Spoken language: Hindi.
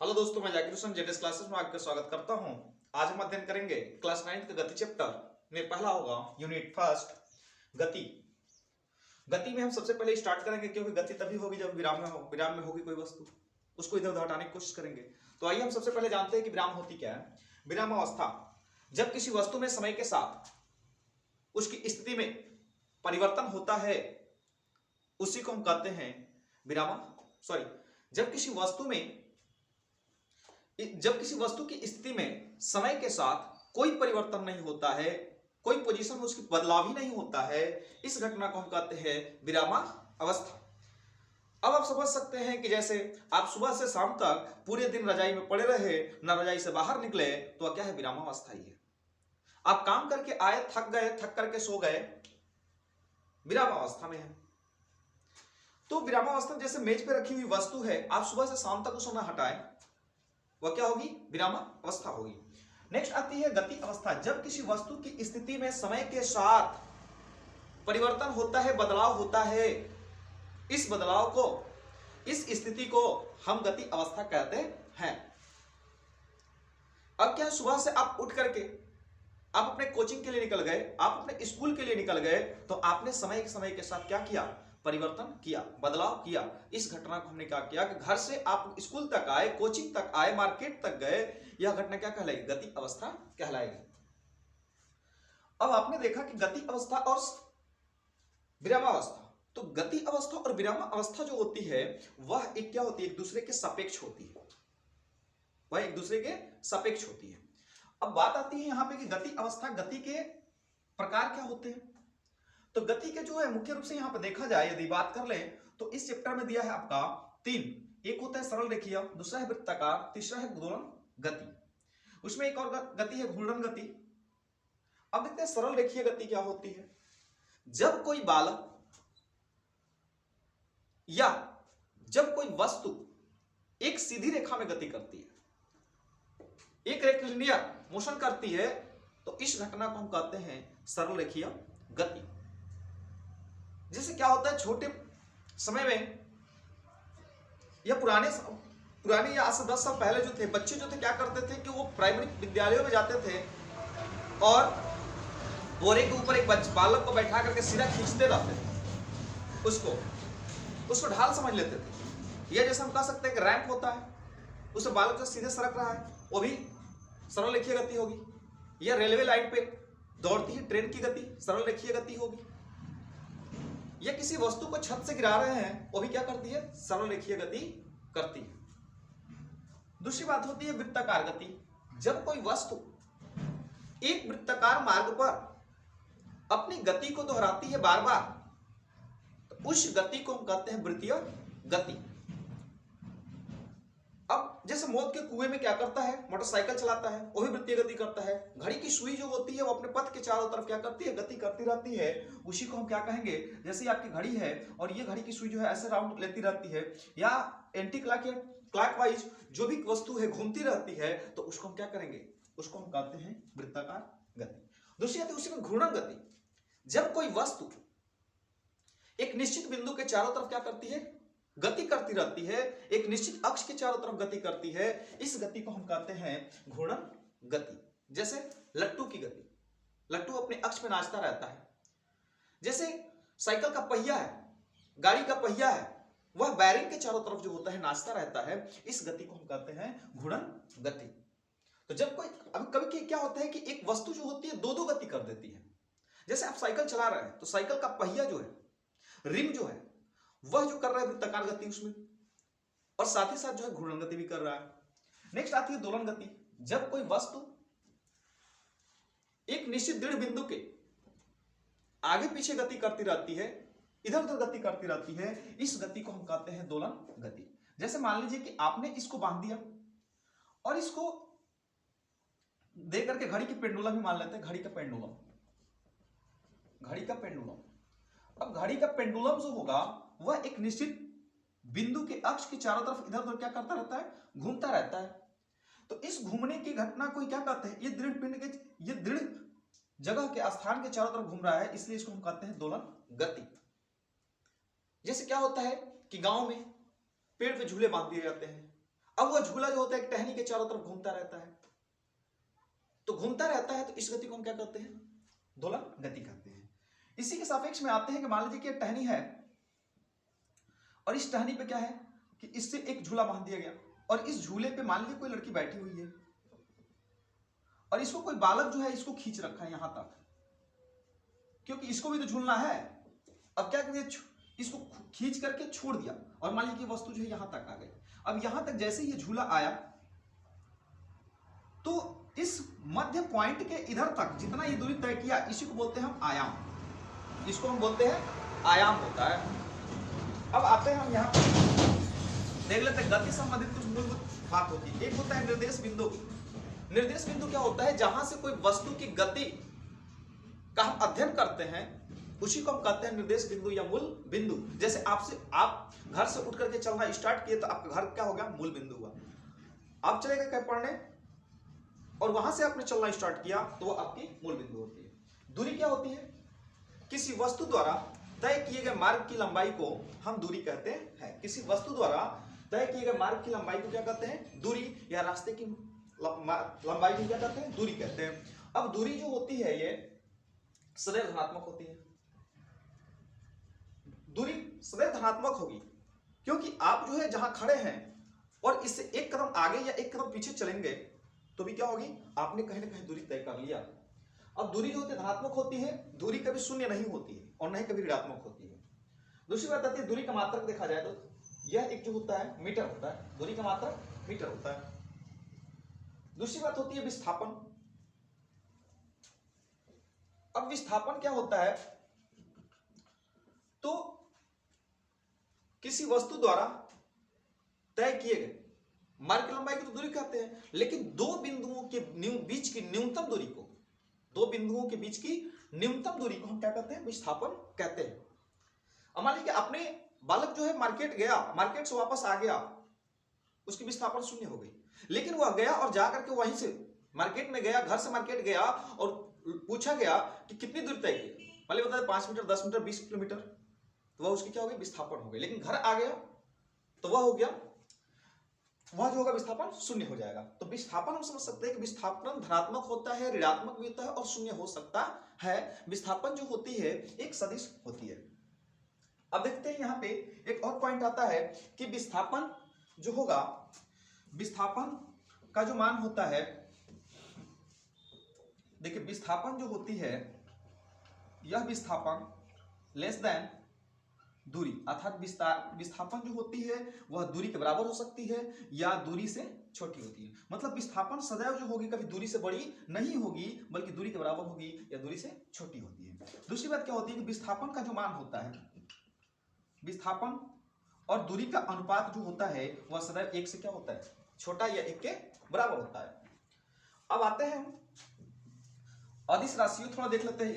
हेलो दोस्तों, मैं जाकिर हुसैन जेडीएस क्लासेस में आपका स्वागत करता हूं। आज हम अध्ययन करेंगे क्लास 9 का गति चैप्टर में पहला होगा यूनिट फर्स्ट गति। गति में हम सबसे पहले स्टार्ट करेंगे क्योंकि गति तभी होगी जब विराम में होगी कोई वस्तु, उसको इधर उधर हटाने की कोशिश करेंगे। तो आइए हम सबसे पहले जानते हैं कि विराम होती क्या है। विराम अवस्था, जब किसी वस्तु में समय के साथ उसकी स्थिति में परिवर्तन होता है उसी को हम कहते हैं जब किसी वस्तु की स्थिति में समय के साथ कोई परिवर्तन नहीं होता है, कोई पोजीशन में उसकी बदलाव ही नहीं होता है, इस घटना को हम कहते हैं विरामावस्था। अब आप समझ सकते हैं कि जैसे आप सुबह से शाम तक पूरे दिन रजाई में पड़े रहे, न रजाई से बाहर निकले, तो क्या है? विरामावस्था ही है। आप काम करके आए, थक गए, थक करके सो गए, विरामावस्था में है। तो विरामावस्था जैसे मेज पे रखी हुई वस्तु है, आप सुबह से शाम तक उसको न हटाएं, वह क्या होगी? विरामावस्था होगी। नेक्स्ट आती है गति अवस्था, जब किसी वस्तु की स्थिति में समय के साथ परिवर्तन होता है, बदलाव होता है, इस बदलाव को, इस स्थिति को हम गति अवस्था कहते हैं। अब क्या, सुबह से आप उठ करके आप अपने कोचिंग के लिए निकल गए, आप अपने स्कूल के लिए निकल गए, तो आपने समय के साथ क्या किया? परिवर्तन किया, बदलाव किया। इस घटना को हमने क्या किया कि घर से आप स्कूल तक आए, कोचिंग तक आए, मार्केट तक गए, यह घटना क्या कहलाएगी? गति अवस्था कहलाएगी। अब आपने देखा कि गति अवस्था और विरामावस्था, तो गति अवस्था और विरामावस्था जो होती है वह एक क्या होती है? एक दूसरे के सापेक्ष होती है, वह एक दूसरे के सापेक्ष होती है। अब बात आती है यहां पे कि गति अवस्था, गति के प्रकार क्या होते हैं। तो गति के जो है मुख्य रूप से यहां पर देखा जाए, यदि बात कर लें तो इस चैप्टर में दिया है आपका 3, एक होता है सरल रेखीय, दूसरा है वृत्ताकार, तीसरा है दोलन गति, उसमें एक और गति है घूर्णन गति। अब देखते हैं सरल रेखीय गति क्या होती है। जब कोई बालक या जब कोई वस्तु एक सीधी रेखा में गति करती है, एक रेक्टिलिनियर मोशन करती है, तो इस घटना को हम कहते हैं सरल रेखीय गति। जैसे क्या होता है, छोटे समय में या पुराने या आज से 10 साल पहले जो थे बच्चे जो थे क्या करते थे कि वो प्राइमरी विद्यालयों में जाते थे और बोरे के ऊपर एक बालक को बैठा करके सिरा खींचते रहते थे, उसको ढाल समझ लेते थे। या जैसे हम कह सकते हैं कि रैंप होता है, उसे बालक जो सीधे सरक रहा है वो भी सरल रेखीय गति होगी। या रेलवे लाइन पे दौड़ती है ट्रेन की गति सरल रेखीय गति होगी। या किसी वस्तु को छत से गिरा रहे हैं, वो भी क्या करती है? सरल रेखीय गति करती है। दूसरी बात होती है वृत्ताकार गति, जब कोई वस्तु एक वृत्ताकार मार्ग पर अपनी गति को दोहराती है बार बार, तो उस गति को हम कहते हैं वृत्तीय गति। अब जैसे मौत के कुएं में क्या करता है? मोटरसाइकिल चलाता है, वो भी वृत्तीय गति करता है। घड़ी की सुई जो होती है वो अपने पथ के चारों तरफ क्या करती है? गति करती रहती है। उसी को हम क्या कहेंगे? जैसे आपकी घड़ी है और ये घड़ी की सुई जो है ऐसे राउंड लेती रहती है, या एंटी क्लॉकवाइज जो भी वस्तु है घूमती रहती है, तो उसको हम क्या करेंगे? उसको हम कहते हैं वृत्ताकार गति। दूसरी आती है उसी में घूर्णन गति, जब कोई वस्तु एक निश्चित बिंदु के चारों तरफ क्या करती है? गति करती रहती है, एक निश्चित अक्ष के चारों तरफ गति करती है, इस गति को हम कहते हैं घूर्णन गति। जैसे लट्टू की गति, लट्टू अपने अक्ष पे नाचता रहता है। जैसे साइकिल का पहिया है, गाड़ी का पहिया है, वह बैरिंग के चारों तरफ जो होता है नाचता रहता है, इस गति को हम कहते हैं घूर्णन गति। तो जब कोई कभी क्या होता है कि एक वस्तु जो होती है दो दो गति कर देती है। जैसे आप साइकिल चला रहे हैं तो साइकिल का पहिया जो है, रिम जो है, वह जो कर रहा है वृत्ताकार गति उसमें, और साथ ही साथ जो है घूर्णन गति भी कर रहा है। नेक्स्ट आती है दोलन गति, जब कोई वस्तु एक निश्चित दृढ़ बिंदु के आगे पीछे गति करती रहती है, इधर उधर गति करती रहती है, इस गति को हम कहते हैं दोलन गति। जैसे मान लीजिए कि आपने इसको बांध दिया और इसको दे करके घड़ी की पेंडुलम ही मान लेते हैं, घड़ी का पेंडुलम। अब घड़ी का पेंडुलम जो होगा वह एक निश्चित बिंदु के अक्ष के चारों तरफ इधर उधर क्या करता रहता है? घूमता रहता है। तो इस घूमने की घटना को क्या कहते हैं? ये दृढ़ जगह के स्थान के चारों तरफ घूम रहा है, इसलिए इसको हम कहते हैं दोलन गति। जैसे क्या होता है कि गांव में पेड़ पे झूले बांध दिए जाते हैं, अब वह झूला जो होता है एक टहनी के चारों तरफ घूमता रहता है, तो घूमता रहता है, तो इस गति को हम क्या कहते हैं? दोलन गति कहते हैं। इसी के सापेक्ष में आते हैं कि मान लीजिए कि टहनी है और इस टहनी पे क्या है कि इससे एक झूला बांध दिया गया और इस झूले पे मान लीजिए कोई लड़की बैठी हुई है और इसको कोई बालक जो है इसको खींच रखा है यहां तक, क्योंकि इसको भी तो झूलना है। अब क्या करिए, इसको खींच करके छोड़ दिया और मान लीजिए कि वस्तु जो है यहां तक आ गई। अब यहां तक जैसे ये झूला आया तो इस मध्य पॉइंट के इधर तक जितना ये दूरी तय किया इसी को बोलते हैं हम आयाम, इसको हम बोलते हैं आयाम होता है। अब आते हैं हम यहाँ पर देख लेते हैं गति संबंधित कुछ मूलभूत बात होती है। एक होता है निर्देश बिंदु। निर्देश बिंदु क्या होता है? जहां से कोई वस्तु की गति का हम अध्ययन करते हैं उसी को हम कहते हैं निर्देश बिंदु या मूल बिंदु। जैसे आप घर से उठ करके चलना स्टार्ट किए तो आपका घर क्या हो गया? मूल बिंदु हुआ। आप चले गए कहीं पढ़ने और वहां से आपने चलना स्टार्ट किया तो वो आपकी मूल बिंदु होती है। दूरी क्या होती है? किसी वस्तु द्वारा तय किए गए मार्ग की लंबाई को हम दूरी कहते हैं। किसी वस्तु द्वारा तय किए गए मार्ग की लंबाई को क्या कहते हैं? दूरी, या रास्ते की लंबाई को क्या कहते हैं? दूरी कहते हैं। अब दूरी जो होती है ये सदैव धनात्मक होती है। दूरी सदैव धनात्मक होगी क्योंकि आप जो है जहां खड़े हैं और इससे एक कदम आगे या एक कदम पीछे चलेंगे तो भी क्या होगी? आपने कहीं ना कहीं दूरी तय कर लिया। अब दूरी जो होती है धनात्मक होती है, दूरी कभी शून्य नहीं होती है और न ही कभी ऋणात्मक होती है। दूसरी बात आती है दूरी का मात्रक देखा जाए तो यह एक जो होता है मीटर होता है, दूरी का मात्रक मीटर होता है। दूसरी बात होती है विस्थापन। अब विस्थापन क्या होता है? तो किसी वस्तु द्वारा तय किए गए मार्ग की लंबाई को तो दूरी कहते हैं, लेकिन दो बिंदुओं के बीच की न्यूनतम दूरी को, दो बिंदुओं के बीच की न्यूनतम दूरी को हम क्या कहते हैं? विस्थापन कहते हैं। अब मान लीजिए अपने बालक जो है मार्केट गया, मार्केट से वापस आ गया, उसकी विस्थापन शून्य हो गई, लेकिन वह गया और जाकर के वहीं से मार्केट में गया, घर से मार्केट गया और पूछा गया कि कितनी दूरी तय की, मान लीजिए बता 5 मीटर, 10 मीटर, 20 किलोमीटर, तो वह उसकी क्या हो गई? विस्थापन हो गई। लेकिन घर आ गया तो वह हो गया, वह जो होगा विस्थापन शून्य हो जाएगा। तो विस्थापन हम समझ सकते हैं कि विस्थापन धनात्मक होता है, ऋणात्मक भी होता है और शून्य हो सकता है। विस्थापन जो होती है एक सदिश होती है। अब देखते हैं यहाँ पे एक और पॉइंट आता है कि विस्थापन जो होगा, विस्थापन का जो मान होता है, देखिए विस्थापन जो होती है यह विस्थापन लेस देन दूरी, अर्थात विस्थापन जो होती है वह दूरी के बराबर हो सकती है या दूरी से छोटी होती है। मतलब विस्थापन सदैव जो होगी कभी दूरी से बड़ी नहीं होगी बल्कि दूरी के बराबर होगी या दूरी से छोटी होती है। दूसरी बात क्या होती है कि विस्थापन का जो मान होता है, विस्थापन और दूरी का अनुपात जो होता है वह सदैव एक से क्या होता है? छोटा या एक के बराबर होता है। अब आते हैं अदिश राशियों, थोड़ा देख लेते हैं।